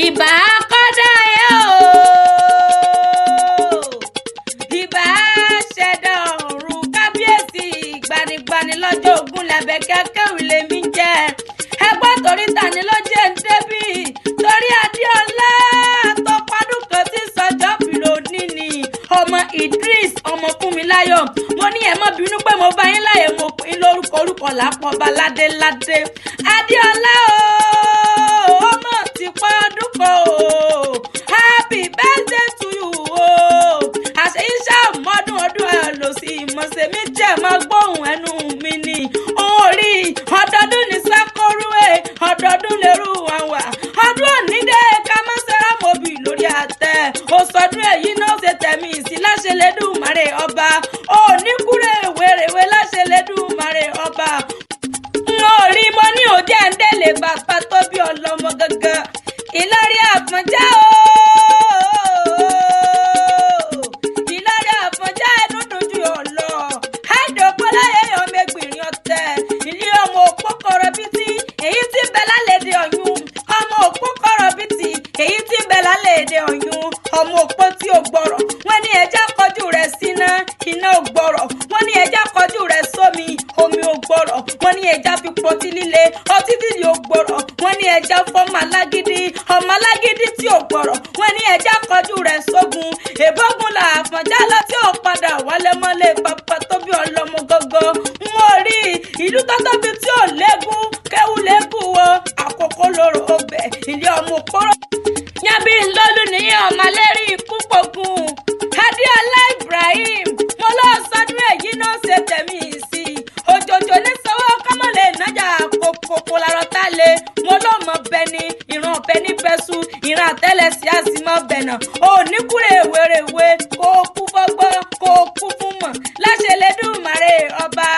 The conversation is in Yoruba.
ìbà kọ́dá ẹ̀ o ìbà ṣẹ̀dá ọ̀run kábíyèsí gbanigbani lọ́jọ́ ogun làbẹ̀kẹ́ Akéwì lèmi jẹ́ ẹgbọ́n torí tani ló jẹ́ ń débì torí Adéọlá tó padùn kan tí sọjọ́ fìlò níní ọmọ Idris ọmọ Fúnmiláyọ̀ mo ní ẹ má bínú pé mo bá yín láyè mo pín lórúkọ orúkọ lápọ̀ba ládéládé Adéọlá o ọmọ ti pọ́ ọdún kan o happy birthday to you o àṣeyíṣẹ́ ọmọdún ọdún ẹ̀ lò sí ìmọ̀ọ́sẹ̀ mi jẹ́ máa gbóhùn ẹnu mi ni orí ọdọọdún ní sákórúwé ọdọọdún lérú àwà ọdún ònídé ká má ṣẹ́ra mọ́bì lórí àtẹ òṣọdún èyí náà ṣe tẹ̀mí sí láṣẹ lẹ́dùnmarè ọba oníkúrè wèrèwé láṣẹ lẹ́dùnmarè ọba orí mo ní òjẹ́ ń délé bàbá tó bí ọlọ́mọ gangan Ìlọrí Àfọ̀njá o Ìlọrí Àfọ̀njá ẹnu dojú ọlọ àìdòpọ̀ láyé ọmọ ẹgbìnrin ọ̀tẹ̀ ilé ọmọ òpó kọrọbìtì èyí tí ń bẹ lálẹ́dẹ ọ̀yún ọmọ òpó kọrọbìtì èyí tí ń bẹ lálẹ́dẹ ọ̀yún ọmọ òpó tí ò gbọ́rọ̀ wọ́n ní ẹja kọjú rẹ̀ síná iná ò gbọ́rọ̀ wọ́n ní ẹja kọjú rẹ̀ sómi omi ò gbọ́rọ̀ wọ́n ní ẹja fi pọtí líle ọtí líle ò gbọ́rọ̀ wọ́n ní ẹja fọmọ alágídí ọmọ alágídí tí ò gbọ́rọ̀ wọ́n ní ẹja kọjú rẹ̀ sógun èbógun là Àfọ̀njá lọ tí ò padà wálé mọ́lé bàbá tó bí ọlọ́mọ gógó ń rí ìlú tó tóbi tí ò légún kéwú légún wo àkókò lóró ọbẹ̀ ilé ọmọ òpóró yábí ńlọ́lù níyàn ọmọlérí ikú pogun Adéọlá Ibrahim mo lọ sọdún èyí náà ṣe tẹ̀mí sí òjòjò ní sanwó kọ́mọ̀lé nájà kòkòkò làrọ̀ tá lé mo lọ mọ bẹni ìran ọ̀bẹ ní bẹ́sù ìran àtẹ́lẹsí àsìmọ́ bẹ̀nà oníkúrè wèrèwé kó kú fọ́gbọ́n kó kú fún mọ̀ láṣẹ lẹ́dùnmarè ọba.